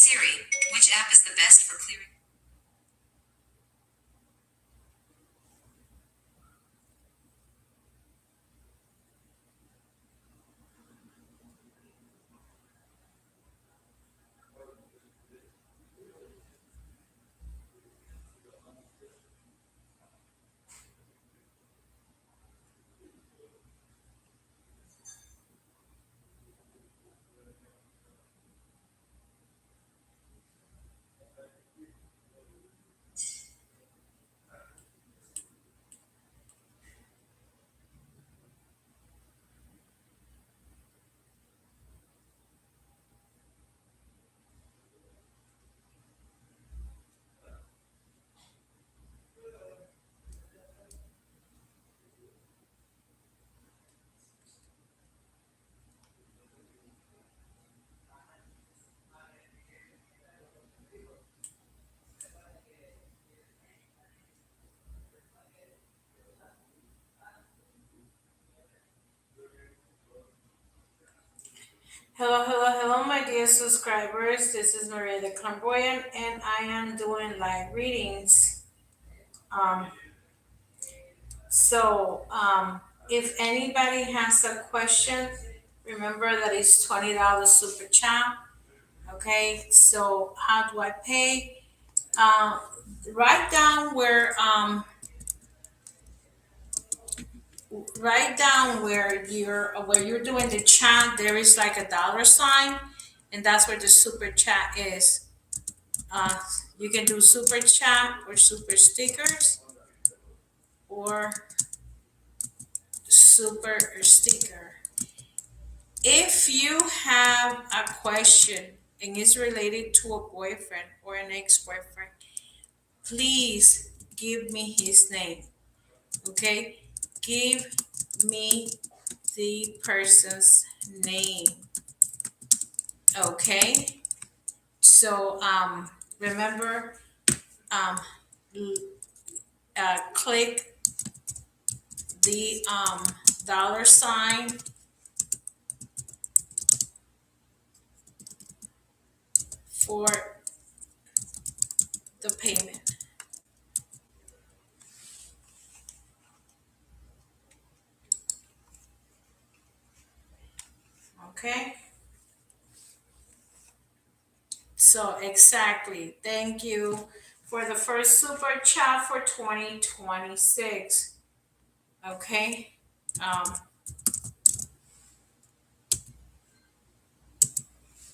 Siri, which app is the best for clearing? Hello, my dear subscribers. This is Maria the Clairvoyant, and I am doing live readings. Um, so, if anybody has a question, remember that it's $20 super chat. Okay, so how do I pay? Uh, write down where you're doing the chat. There is like a dollar sign, and that's where the super chat is. You can do super chat or super stickers or super sticker. If you have a question and it's related to a boyfriend or an ex-boyfriend, please give me his name. Okay? Give me the person's name. Okay? So remember, um, click the dollar sign for the payment. Okay? So exactly. Thank you for the first super chat for 2026. Okay?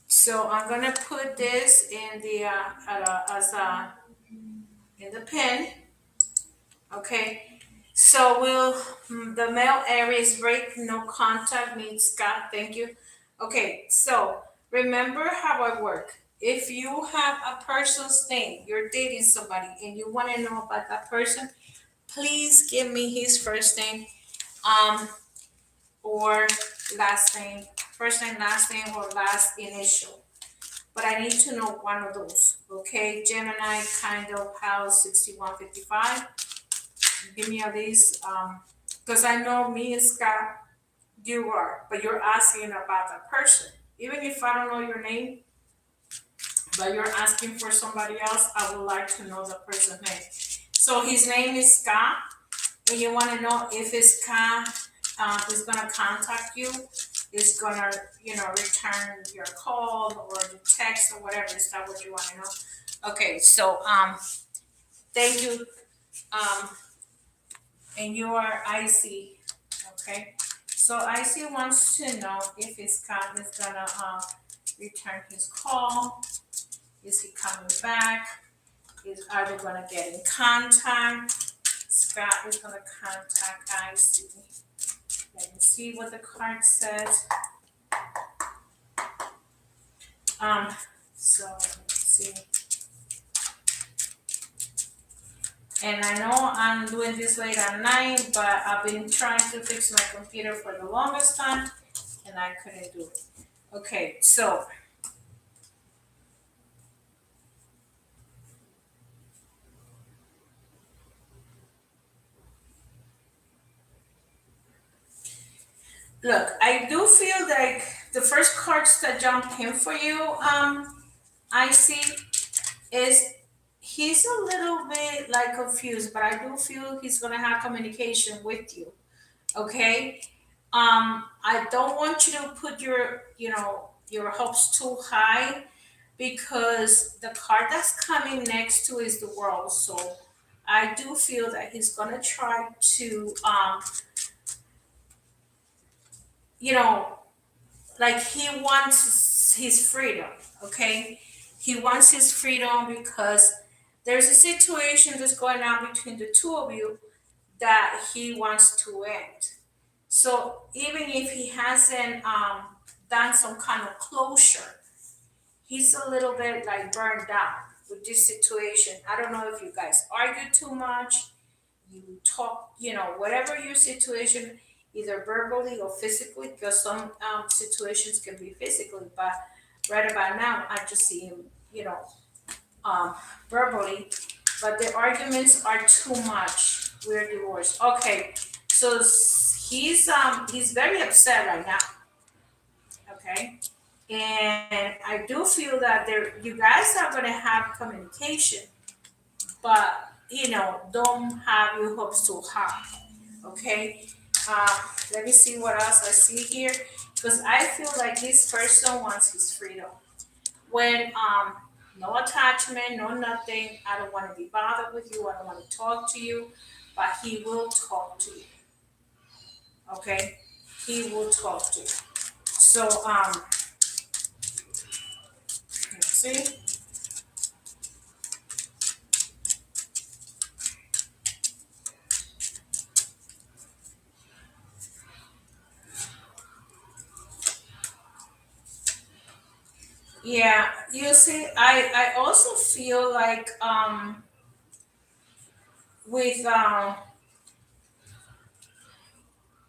So I'm gonna put this in the in the pin. Okay. So the mail areas break, no contact means Scott. Thank you. Okay. So remember how I work. If you have a person's name, you're dating somebody, and you want to know about that person, please give me his first name, or last name, first name, or last initial. But I need to know one of those. Okay, Gemini, kind of house 6155. Give me a list, because I know me and Scott, you are, but you're asking about the person. Even if I don't know your name, but you're asking for somebody else, I would like to know the person's name. So his name is Scott, and you want to know if Scott is gonna contact you, is gonna, return your call or the text or whatever. Is that what you want to know? Okay, so thank you. And you are IC. Okay, so IC wants to know if Scott is gonna return his call. Is he coming back? Are they gonna get in contact? Scott is gonna contact IC. Let me see what the card says. So let's see. And I know I'm doing this late at night, but I've been trying to fix my computer for the longest time, and I couldn't do it. Okay, so look, I do feel like the first cards that jump in for you, I see is he's a little bit like confused, but I do feel he's gonna have communication with you. Okay. I don't want you to put your hopes too high because the card that's coming next to is the world. So I do feel that he's gonna try to you know, like he wants his freedom, okay? He wants his freedom because there's a situation that's going on between the two of you that he wants to end. So even if he hasn't done some kind of closure, he's a little bit like burned out with this situation. I don't know if you guys argue too much, you talk, whatever your situation, either verbally or physically, because some situations can be physically, but right about now, I just see him, um, verbally, but the arguments are too much. We're divorced. Okay, so he's very upset right now. Okay, and I do feel that you guys are gonna have communication, but don't have your hopes too high. Okay, let me see what else I see here, because I feel like this person wants his freedom. When no attachment, no nothing. I don't want to be bothered with you. I don't want to talk to you, but he will talk to you. Okay, he will talk to you. So let's see. Yeah, you see, I also feel like with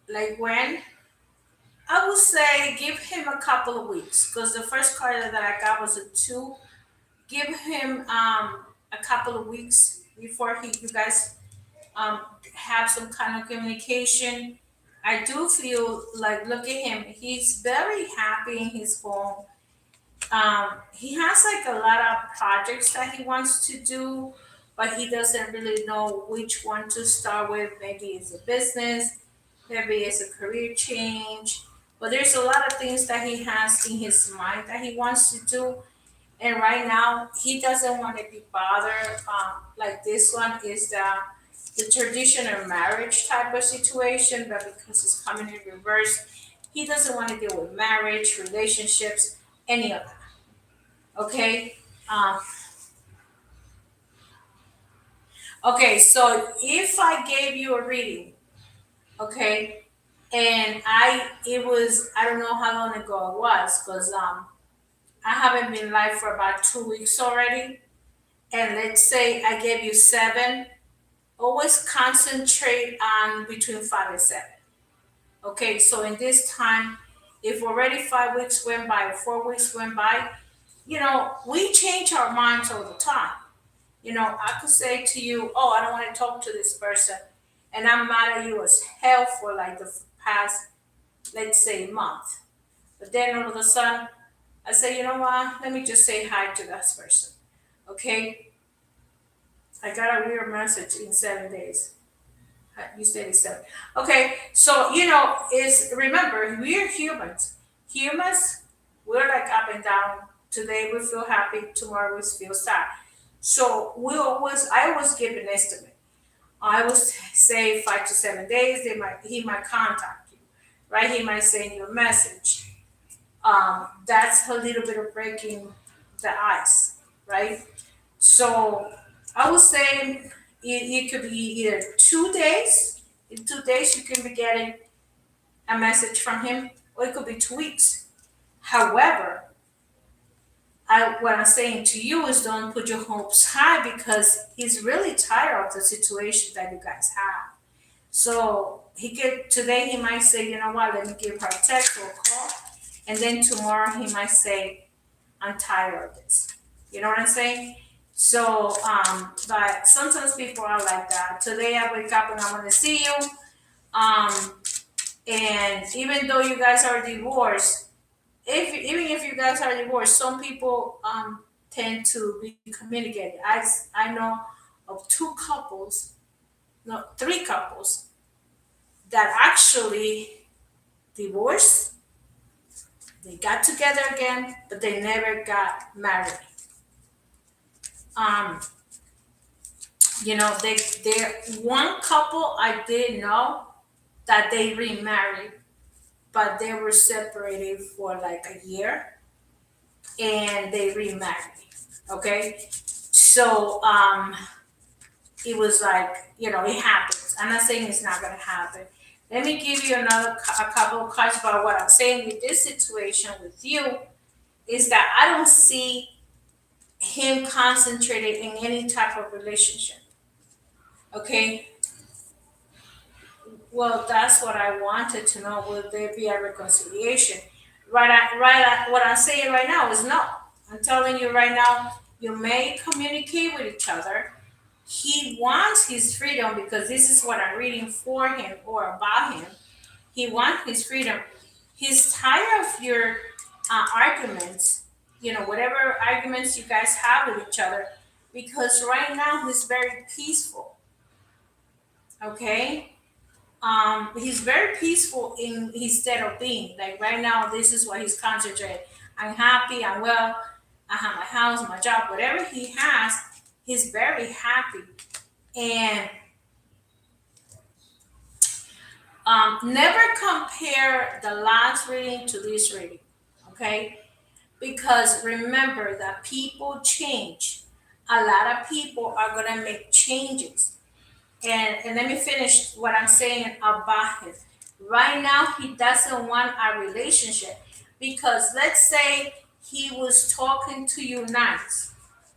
like when I would say give him a couple of weeks, because the first card that I got was a two. Give him a couple of weeks before you guys um have some kind of communication. I do feel like, look at him, he's very happy in his home. He has like a lot of projects that he wants to do, but he doesn't really know which one to start with. Maybe it's a business, maybe it's a career change, but there's a lot of things that he has in his mind that he wants to do. And right now, he doesn't want to be bothered. Like this one is the traditional marriage type of situation, but because it's coming in reverse, he doesn't want to deal with marriage, relationships, any of that. Okay. Um, okay. So if I gave you a reading, okay, and I don't know how long ago it was, because I haven't been live for about 2 weeks already. And let's say I gave you seven, always concentrate on between 5 and 7. Okay, so in this time, if already 5 weeks went by or 4 weeks went by, we change our minds all the time. I could say to you, oh, I don't want to talk to this person, and I'm mad at you as hell for like the past, let's say, month. But then all of a sudden, I say, you know what? Let me just say hi to that person. Okay, I got a weird message in 7 days. You said it's 7. Okay, so is remember we're humans. Humans, we're like up and down. Today we feel happy, tomorrow we feel sad. So I always give an estimate. I would say 5 to 7 days. He might contact you, right? He might send you a message. That's a little bit of breaking the ice, right? So I would say it could be either 2 days. In 2 days, you can be getting a message from him, or it could be 2 weeks. However, what I'm saying to you is don't put your hopes high because he's really tired of the situation that you guys have. So today he might say, you know what, let me give her a text or a call, and then tomorrow he might say, I'm tired of this. You know what I'm saying? So, but sometimes people are like that. Today I wake up and I want to see you. Um, and even though you guys are divorced, even if you guys are divorced, some people tend to be communicated. I know of two couples, no, three couples that actually divorced. They got together again, but they never got married. Um, they one couple I did know that they remarried, but they were separated for like a year and they remarried. Okay, so it was like, it happens. I'm not saying it's not gonna happen. Let me give you a couple of cards about what I'm saying with this situation with you is that I don't see him concentrated in any type of relationship. Okay, well, that's what I wanted to know. Will there be a reconciliation? What I'm saying right now is no. I'm telling you right now, you may communicate with each other. He wants his freedom because this is what I'm reading for him or about him. He wants his freedom. He's tired of your arguments, whatever arguments you guys have with each other, because right now he's very peaceful. Okay? He's very peaceful in his state of being. Like right now, this is what he's concentrating. I'm happy, I'm well, I have my house, my job, whatever he has, he's very happy. And never compare the last reading to this reading, okay? Because remember that people change. A lot of people are gonna make changes. And let me finish what I'm saying about him. Right now, he doesn't want a relationship because let's say he was talking to you nice.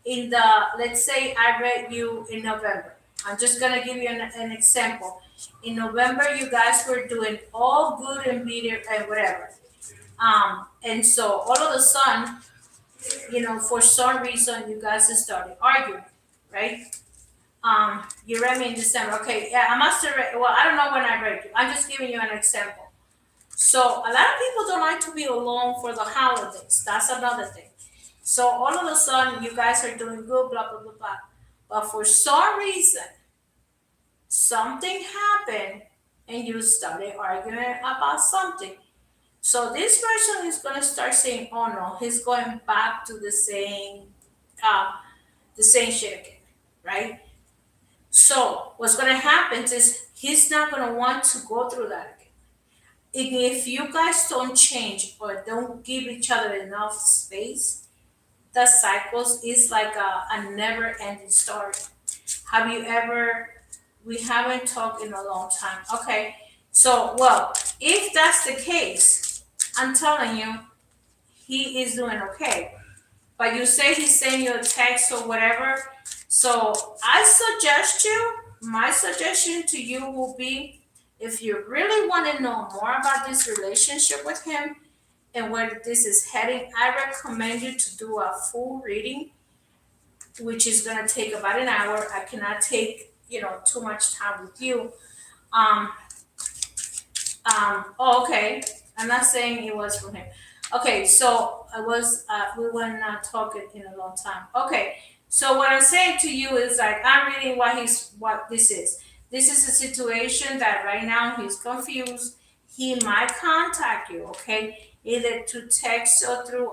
Let's say I read you in November. I'm just gonna give you an example. In November, you guys were doing all good and better and whatever. And so all of a sudden, for some reason, you guys started arguing, right? You read me in December. Okay, yeah, I must have read. Well, I don't know when I read you. I'm just giving you an example. So a lot of people don't like to be alone for the holidays. That's another thing. So all of a sudden, you guys are doing good, blah blah blah blah. But for some reason, something happened, and you started arguing about something. So this person is gonna start saying, "Oh no, he's going back to uh, the same shit again," right? So what's going to happen is he's not going to want to go through that again. If you guys don't change or don't give each other enough space, the cycles is like a never-ending story. Have you ever? We haven't talked in a long time. Okay, so well, if that's the case, I'm telling you, he is doing okay. But you say he sent you a text or whatever. So my suggestion to you will be if you really want to know more about this relationship with him and where this is heading, I recommend you to do a full reading, which is going to take about an hour. I cannot take, too much time with you. Um, oh, okay. I'm not saying it was from him. Okay, so we were not talking in a long time. Okay, so what I'm saying to you is like, I'm reading what this is. This is a situation that right now he's confused. He might contact you, okay, either to text or through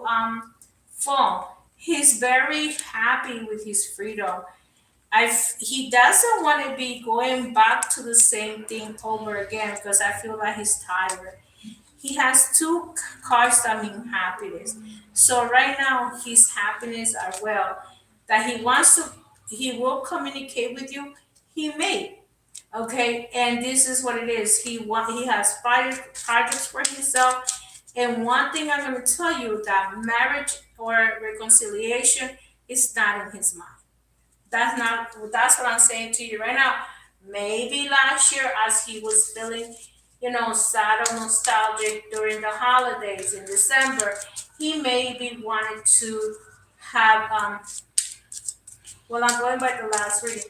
phone. He's very happy with his freedom. He doesn't want to be going back to the same thing over again because I feel like he's tired. He has two cards that mean happiness. So right now his happiness are well. That he will communicate with you. He may. Okay, and this is what it is. He has projects for himself. And one thing I'm gonna tell you that marriage or reconciliation is not in his mind. That's what I'm saying to you right now. Maybe last year as he was feeling, sad or nostalgic during the holidays in December, he maybe wanted to have well, I'm going by the last reading.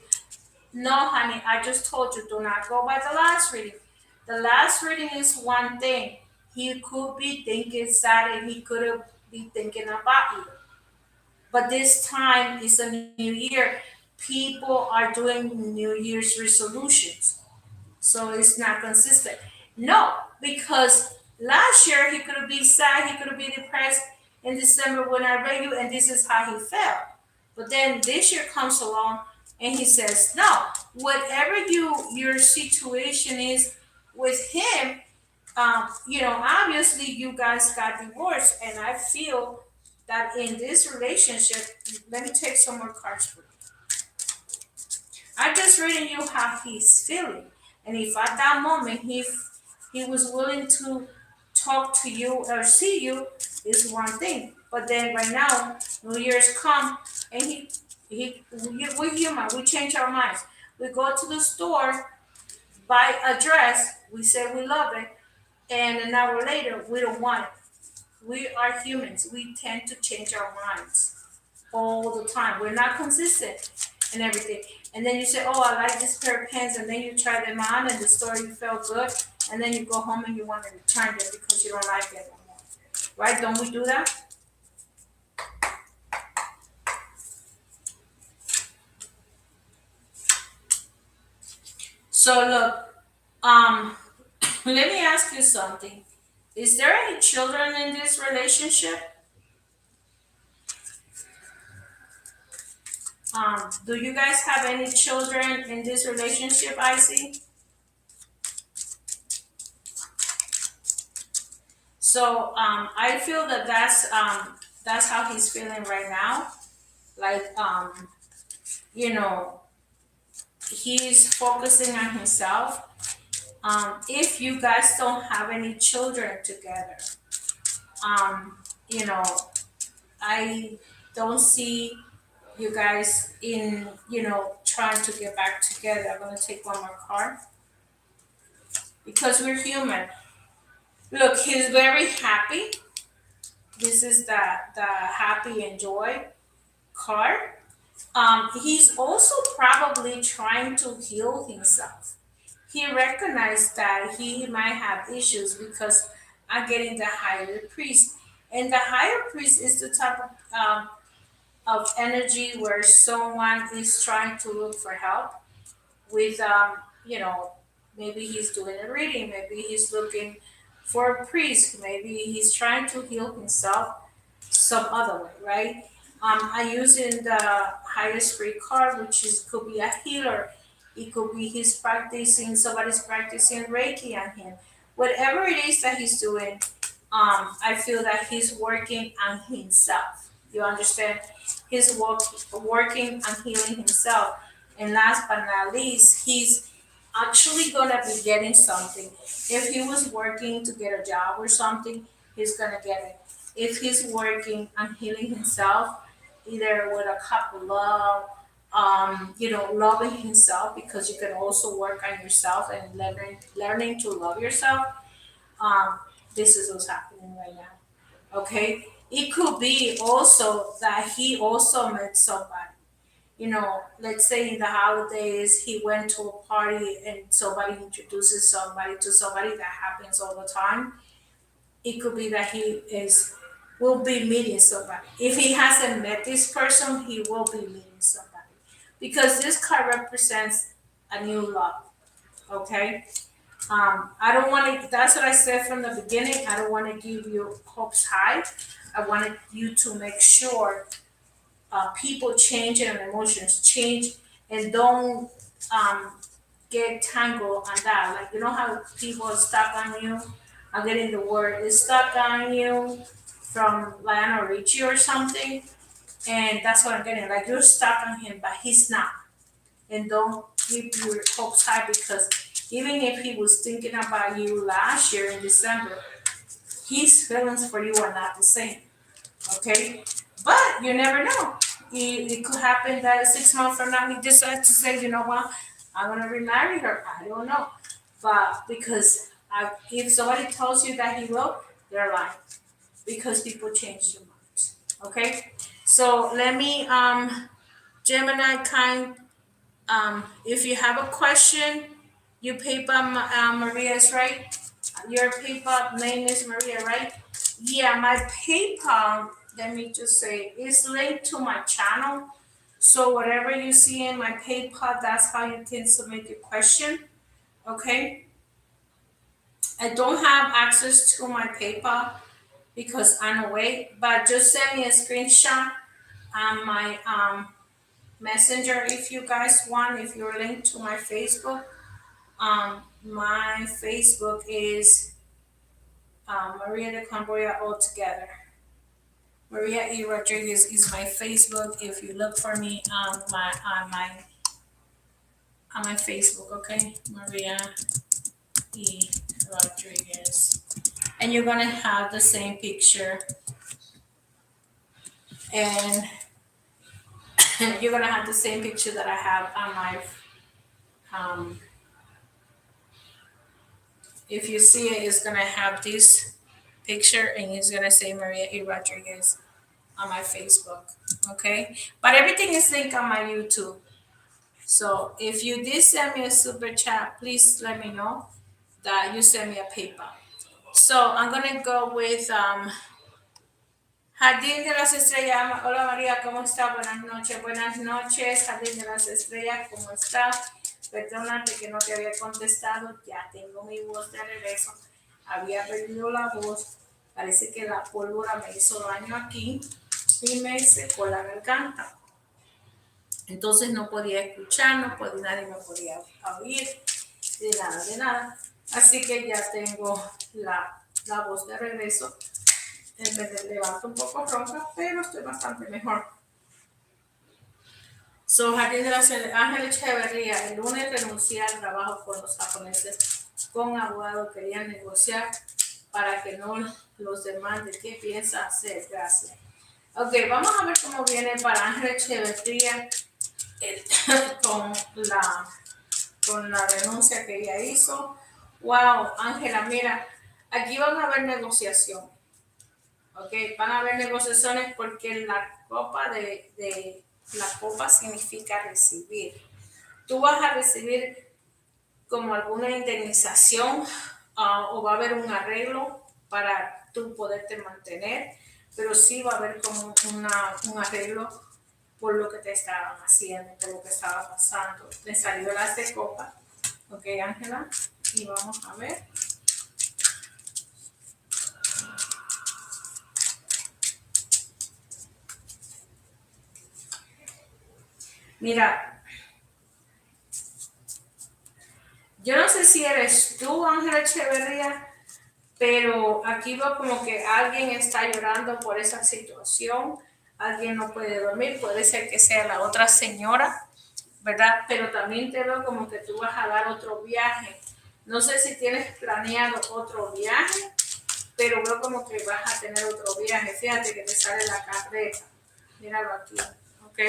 No, honey, I just told you do not go by the last reading. The last reading is one thing. He could be thinking sad and he could be thinking about you. But this time is a new year. People are doing New Year's resolutions. So it's not consistent. No, because last year he could be sad, he could be depressed in December when I read you, and this is how he felt. But then this year comes along and he says, no, whatever your situation is with him, obviously you guys got divorced, and I feel that in this relationship, let me take some more cards for you. I'm just reading you how he's feeling. And if at that moment he was willing to talk to you or see you, is one thing. But then right now, New Year's come and we're human, we change our minds. We go to the store, buy a dress, we say we love it, and an hour later we don't want it. We are humans. We tend to change our minds all the time. We're not consistent and everything. And then you say, "Oh, I like this pair of pants," and then you try them on, and the store you felt good, and then you go home and you want to return them because you don't like it no more. Right? Don't we do that? So look, let me ask you something. Is there any children in this relationship? Do you guys have any children in this relationship, I see? So I feel that that's how he's feeling right now. Like you know, he's focusing on himself. If you guys don't have any children together, um, you know, I don't see you guys in trying to get back together. I'm gonna take one more card because we're human. Look, he's very happy. This is the happy and joy card. He's also probably trying to heal himself. He recognized that he might have issues because I'm getting the higher priest, and the higher priest is the type of energy where someone is trying to look for help with you know maybe he's doing a reading, maybe he's looking for a priest, maybe he's trying to heal himself some other way, right? I use in the highest spirit card, which is could be a healer. It could be he's practicing, somebody's practicing Reiki on him. Whatever it is that he's doing, I feel that he's working on himself. You understand? He's working on healing himself. And last but not least, he's actually gonna be getting something. If he was working to get a job or something, he's gonna get it. If he's working on healing himself, either with a cup of love, loving himself, because you can also work on yourself and learning to love yourself. Um, this is what's happening right now. Okay, it could be also that he also met somebody. Let's say in the holidays he went to a party and somebody introduces somebody to somebody. That happens all the time. It could be that he is will be meeting somebody. If he hasn't met this person, he will be meeting somebody, because this card represents a new love. Okay. I don't want to. That's what I said from the beginning. I don't want to give you hopes high. I wanted you to make sure people change and emotions change, and don't um, get tangled on that. Like, you know how people are stuck on you? I'm getting the word is stuck on you from Lionel Richie or something. And that's what I'm getting. Like, you're stuck on him, but he's not. And don't keep your hopes high, because even if he was thinking about you last year in December, his feelings for you are not the same. Okay? But you never know. It could happen that 6 months from now he decides to say, you know what, I'm gonna remarry her. I don't know, but because if somebody tells you that he will, they're lying, because people change their minds. Okay, so let me Gemini kind. If you have a question, you PayPal Maria's right. Your PayPal name is Maria, right? Yeah, my PayPal let me just say, it's linked to my channel. So whatever you see in my PayPal, that's how you can submit your question. Okay. I don't have access to my PayPal because I'm away, but just send me a screenshot on my messenger if you guys want, if you're linked to my Facebook. My Facebook is Maria de Camboya altogether. Maria E. Rodriguez is my Facebook. If you look for me on my Facebook, okay? Maria E. Rodriguez. And you're gonna have the same picture. And you're gonna have the same picture that I have on my if you see it, it's gonna have this picture and it's gonna say Maria E. Rodriguez on my Facebook. Okay? But everything is linked on my YouTube. So if you did send me a super chat, please let me know that you sent me a PayPal. So I'm gonna go with Jardín de las Estrellas. Hola María, ¿cómo está? Buenas noches. Buenas noches, Jardín de las Estrellas, ¿cómo está? Perdónate que no te había contestado, ya tengo mi voz de regreso. Había perdido la voz, parece que la pólvora me hizo daño aquí y me secó la garganta. Entonces no podía escuchar, nadie me podía oír, de nada. Así que ya tengo la voz de regreso. Me levanto un poco ronca, pero estoy bastante mejor. So, Jardín de las Ángeles Echeverría, el lunes renuncié al trabajo con los japoneses. Con abogado querían negociar para que no los demanden. ¿Qué piensa hacer? Gracias. Ok, vamos a ver cómo viene para Ángeles Echeverría con la renuncia que ella hizo. Wow, Ángela, mira, aquí van a haber negociaciones. Ok, van a haber negociaciones porque la copa significa recibir. Tú vas a recibir como alguna indemnización o va a haber un arreglo para tú poderte mantener, pero sí va a haber como un arreglo por lo que te estaban haciendo, por lo que estaba pasando. Me salió el as de copa. Ok, Ángela, y vamos a ver. Mira, yo no sé si eres tú, Ángela Echeverría, pero aquí veo como que alguien está llorando por esa situación, alguien no puede dormir, puede ser que sea la otra señora, ¿verdad? Pero también te veo como que tú vas a dar otro viaje. No sé si tienes planeado otro viaje, pero veo como que vas a tener otro viaje. Fíjate que te sale la carreta. Míralo aquí, ¿ok?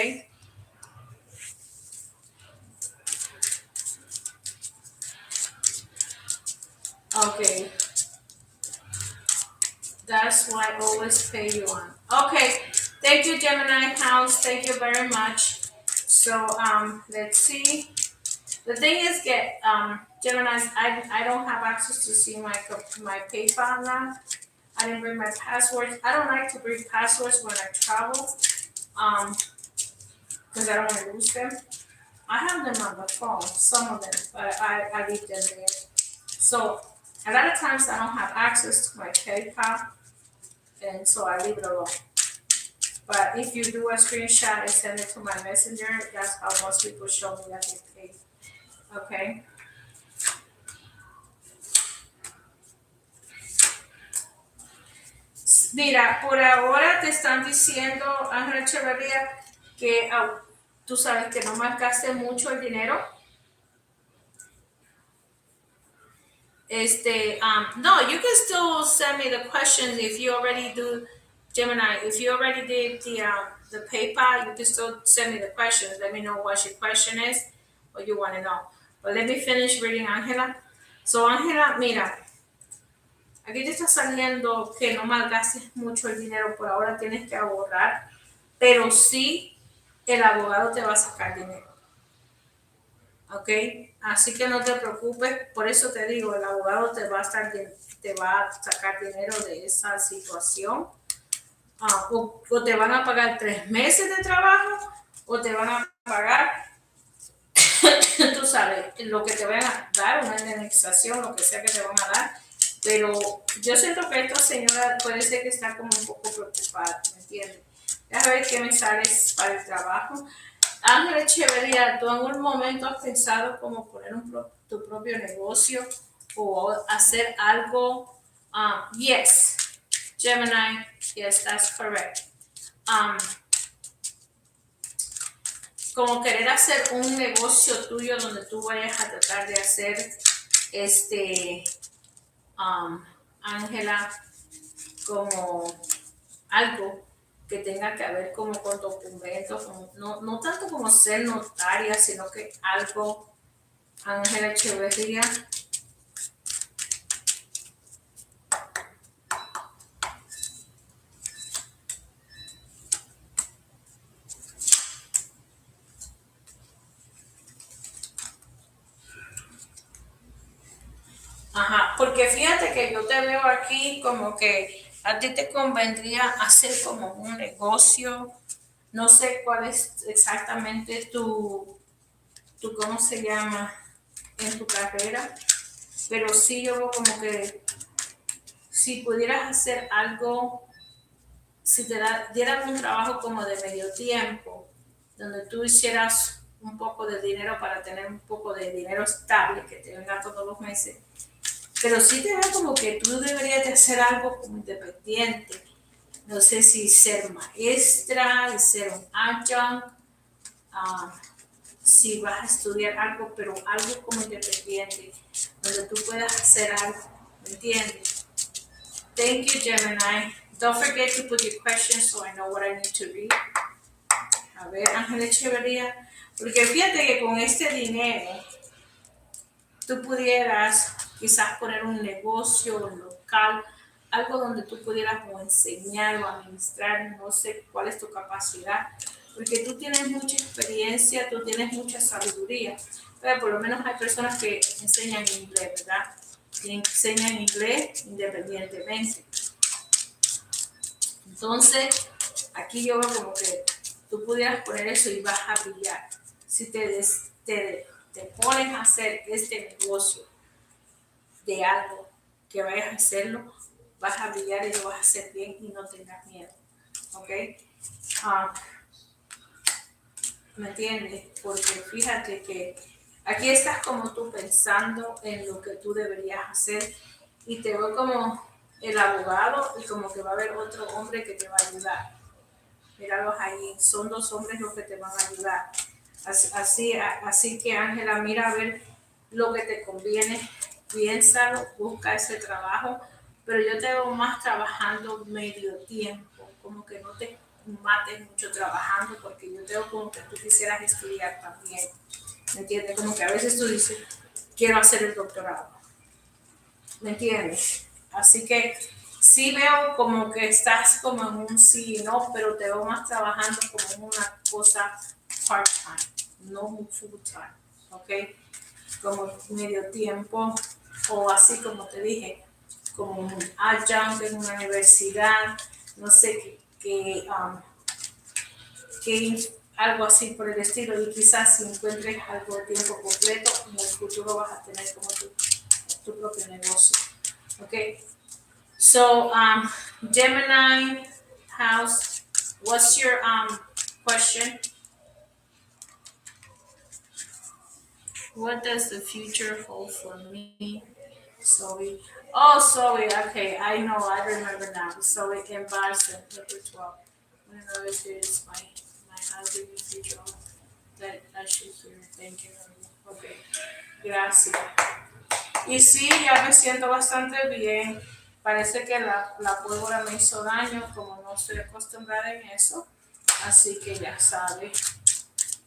Okay. That's why I always pay you on. Okay. Thank you, Gemini House. Thank you very much. So let's see. The thing is, Gemini, I don't have access to see my PayPal now. I didn't bring my passwords. I don't like to bring passwords when I travel, because I don't want to lose them. I have them on the phone, some of them, but I leave them there. So a lot of times I don't have access to my PayPal, and so I leave it alone. But if you do a screenshot and send it to my messenger, that's how most people show me that they paid. Okay. Mira, por ahora te están diciendo, Ángel Echeverría, que tú sabes que no marcaste mucho el dinero. No, you can still send me the questions if you already do, Gemini. If you already did the PayPal, you can still send me the questions. Let me know what your question is, what you want to know. But let me finish reading Ángela. So, Ángela, mira, aquí te está saliendo que no malgastes mucho el dinero, por ahora tienes que ahorrar, pero sí el abogado te va a sacar dinero. ¿Ok? Así que no te preocupes, por eso te digo, el abogado te va a sacar dinero de esa situación. o te van a pagar 3 meses de trabajo o te van a pagar, tú sabes, lo que te van a dar, una indemnización, lo que sea que te van a dar. Pero yo siento que esta señora puede ser que está como un poco preocupada, ¿me entiendes? Déjame ver qué me sales para el trabajo. Ángel Echeverría, ¿tú en algún momento has pensado como poner tu propio negocio o hacer algo? Yes, Gemini, yes, that's correct. Um, como querer hacer un negocio tuyo donde tú vayas a tratar de hacer, Ángela, como algo que tenga que ver como con documentos, no tanto como ser notaria, sino que algo, Ángela Echeverría. Ajá, porque fíjate que yo te veo aquí como que a ti te convendría hacer como un negocio, no sé cuál es exactamente tu ¿cómo se llama? En tu carrera, pero sí yo veo como que si pudieras hacer algo, si te dieran un trabajo como de medio tiempo, donde tú hicieras un poco de dinero para tener un poco de dinero estable que te venga todos los meses, pero sí te veo como que tú deberías de hacer algo como independiente. No sé si ser maestra, y ser un adjunct, uh, si vas a estudiar algo, pero algo como independiente, donde tú puedas hacer algo, ¿me entiendes? Thank you, Gemini. Don't forget to put your questions so I know what I need to read. A ver, Ángel Echeverría, porque fíjate que con este dinero tú pudieras quizás poner un negocio, un local, algo donde tú pudieras o enseñar o administrar, no sé cuál es tu capacidad, porque tú tienes mucha experiencia, tú tienes mucha sabiduría, pero por lo menos hay personas que enseñan inglés, ¿verdad? Que enseñan inglés independientemente. Entonces, aquí yo veo como que tú pudieras poner eso y vas a brillar. Si te pones a hacer este negocio de algo que vayas a hacerlo, vas a brillar y lo vas a hacer bien y no tengas miedo. ¿Ok? Ah, ¿me entiendes? Porque fíjate que aquí estás como tú pensando en lo que tú deberías hacer y te veo como el abogado y como que va a haber otro hombre que te va a ayudar. Míralos ahí, son 2 hombres los que te van a ayudar. Así que Ángela, mira a ver lo que te conviene, piénsalo, busca ese trabajo, pero yo te veo más trabajando medio tiempo, como que no te mates mucho trabajando, porque yo te veo como que tú quisieras estudiar también, ¿me entiendes? Como que a veces tú dices, quiero hacer el doctorado, ¿me entiendes? Así que sí veo como que estás como en un sí y no, pero te veo más trabajando como en una cosa part-time, no un full-time, ¿ok? Como medio tiempo o así como te dije, como un adjunct en una universidad, no sé, que algo así por el estilo y quizás si encuentres algo de tiempo completo, en el futuro vas a tener como tu propio negocio. Okay, so Gemini house, what's your question? What does the future hold for me? Zoe. Oh, Zoe. Okay, I know. I remember now. Zoe and Boston, number 12. I know it is my husband in the future. That should hear. Thank you. Okay, gracias. Y sí, ya me siento bastante bien. Parece que la pólvora me hizo daño, como no estoy acostumbrada en eso. Así que ya sabe.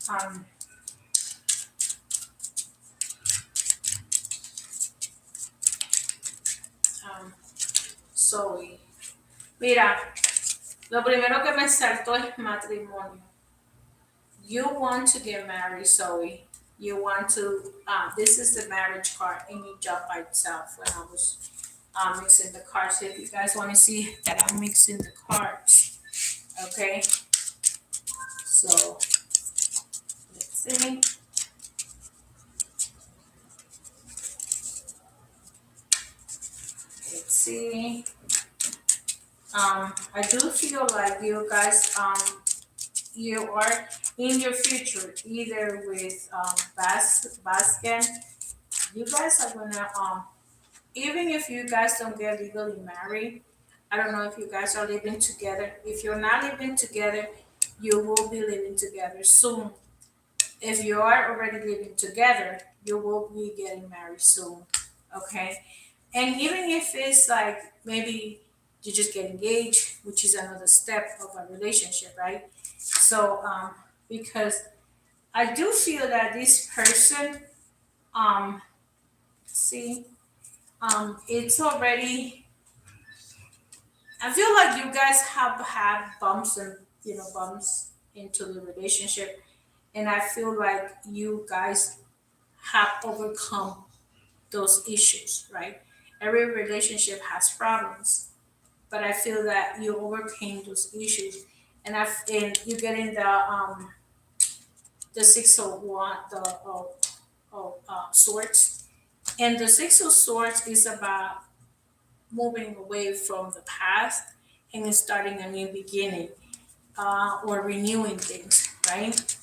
Um, Zoe. Mira, lo primero que me saltó es matrimonio. You want to get married, Zoe. You want to, this is the marriage card, and you jumped by itself when I was mixing the cards. So if you guys want to see that I'm mixing the cards, Okay, so let's see. Let's see. I do feel like you guys, you are in your future, either with basket, you guys are gonna even if you guys don't get legally married, I don't know if you guys are living together. If you're not living together, you will be living together soon. If you are already living together, you will be getting married soon. Okay? And even if it's like maybe you just get engaged, which is another step of a relationship, right? So, because I do feel that this person, um, see, it's already, I feel like you guys have had bumps and, bumps into the relationship. And I feel like you guys have overcome those issues, right? Every relationship has problems, but I feel that you overcame those issues, and you get in the 601, the swords, and the 6 of swords is about moving away from the past and starting a new beginning, or renewing things, right?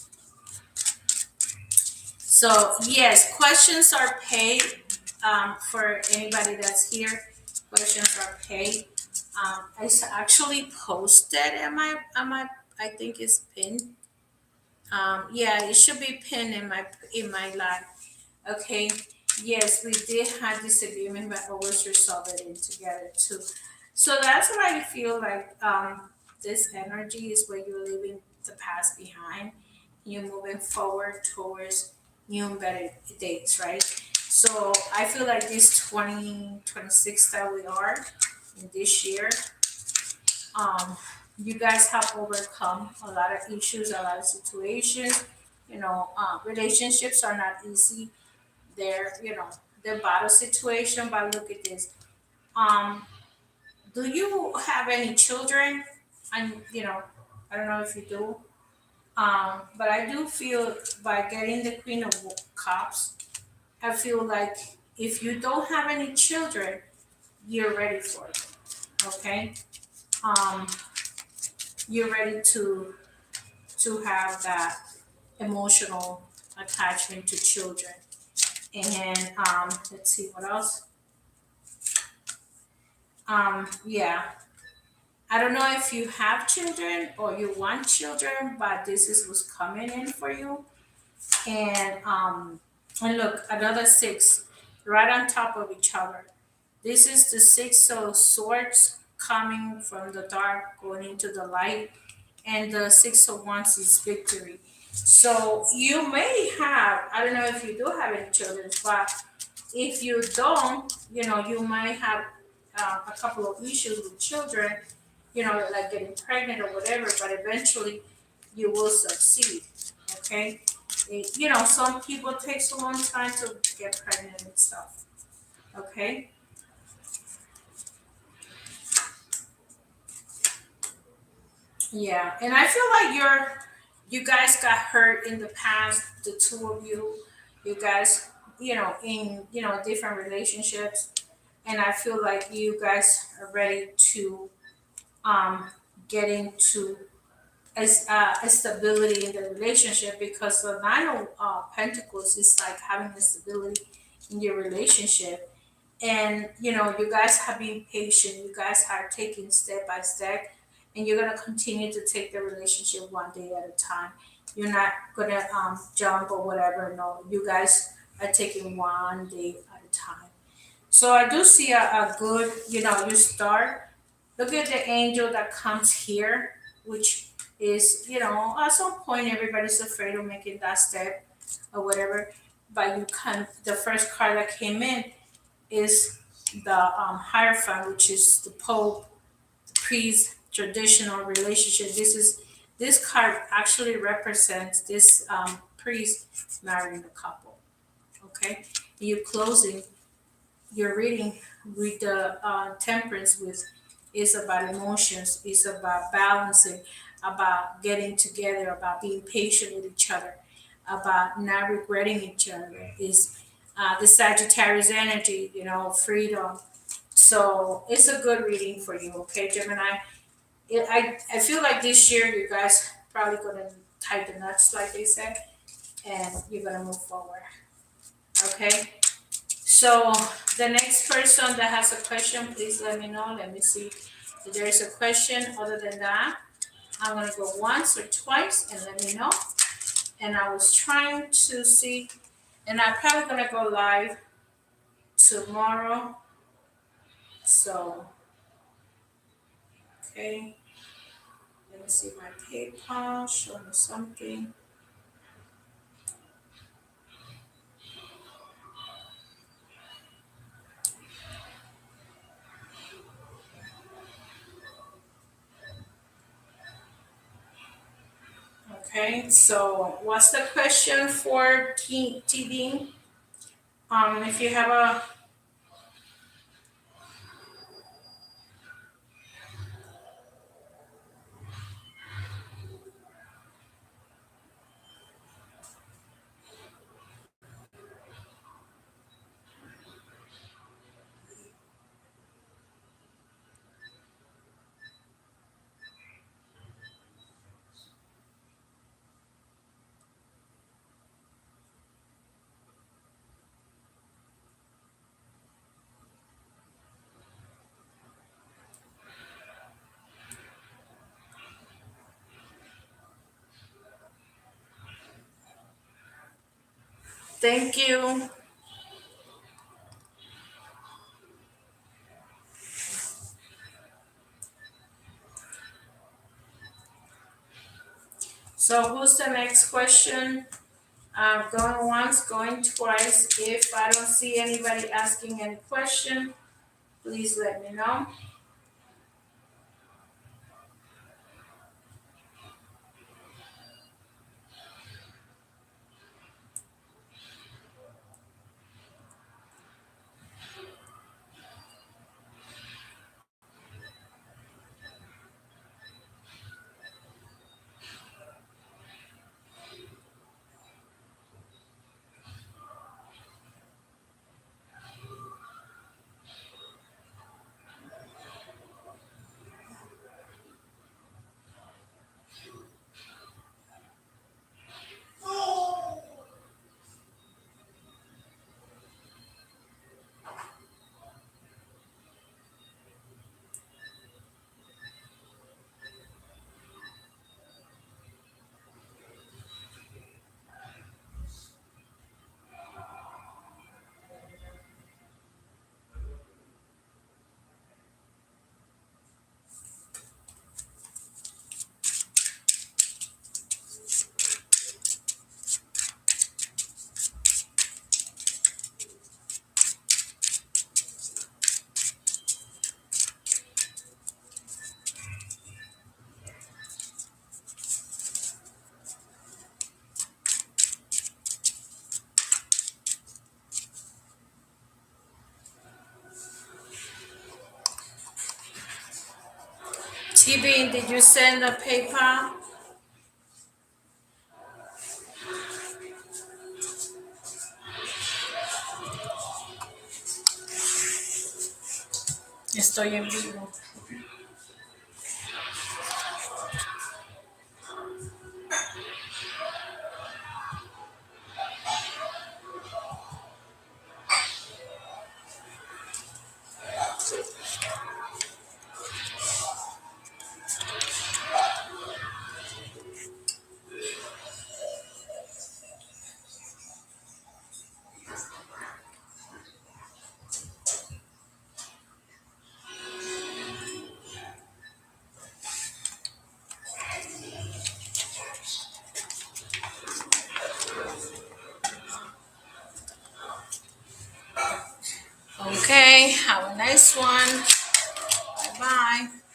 So yes, questions are paid, for anybody that's here. Questions are paid. Actually posted I think it's pinned. Yeah, it should be pinned in my live. Okay. Yes, we did have disagreement, but always resolve it in together too. So that's what I feel like. This energy is where you're leaving the past behind. You're moving forward towards new and better dates, right? So I feel like this 2026 that we are in this year, um, you guys have overcome a lot of issues, a lot of situations. Relationships are not easy. They're battle situation, but look at this. Um, do you have any children? I don't know if you do. But I do feel by getting the Queen of Cups, I feel like if you don't have any children, you're ready for it. Okay. Um, you're ready to have that emotional attachment to children. And let's see what else. Yeah, I don't know if you have children or you want children, but this is what's coming in for you. And look, another six right on top of each other. This is the 6 of swords coming from the dark, going into the light, and the 6 of wands is victory. So you may have, I don't know if you do have any children, but if you don't, you might have a couple of issues with children, like getting pregnant or whatever, but eventually you will succeed. Okay? Some people takes a long time to get pregnant and stuff. Okay? Yeah. And I feel like you guys got hurt in the past, the two of you. You guys, in different relationships. And I feel like you guys are ready to um get into a stability in the relationship, because the 9 of Pentacles is like having a stability in your relationship. And you guys have been patient, you guys are taking step by step, and you're going to continue to take the relationship one day at a time. You're not going to jump or whatever. No, you guys are taking one day at a time. So I do see a good, you start. Look at the angel that comes here, which is, at some point everybody's afraid of making that step or whatever. But the first card that came in is the Hierophant, which is the Pope, the priest, traditional relationship. This card actually represents this priest marrying a couple. Okay, you're closing, you're reading with the Temperance with It's about emotions. It's about balancing, about getting together, about being patient with each other, about not regretting each other. Is the Sagittarius energy, freedom. So it's a good reading for you, okay, Gemini? I feel like this year you guys probably gonna tie the nuts, like they said, and you're gonna move forward, okay? So the next person that has a question, please let me know. Let me see if there is a question. Other than that, I'm gonna go once or twice and let me know. And I was trying to see, and I'm probably gonna go live tomorrow. So, okay, let me see my PayPal, show me something. Okay, so what's the question for TD? If you have a, thank you. So who's the next question? Going once, going twice. If I don't see anybody asking any question, please let me know. TB, did you send a PayPal? Estoy en vivo. Okay, have a nice one. Bye bye.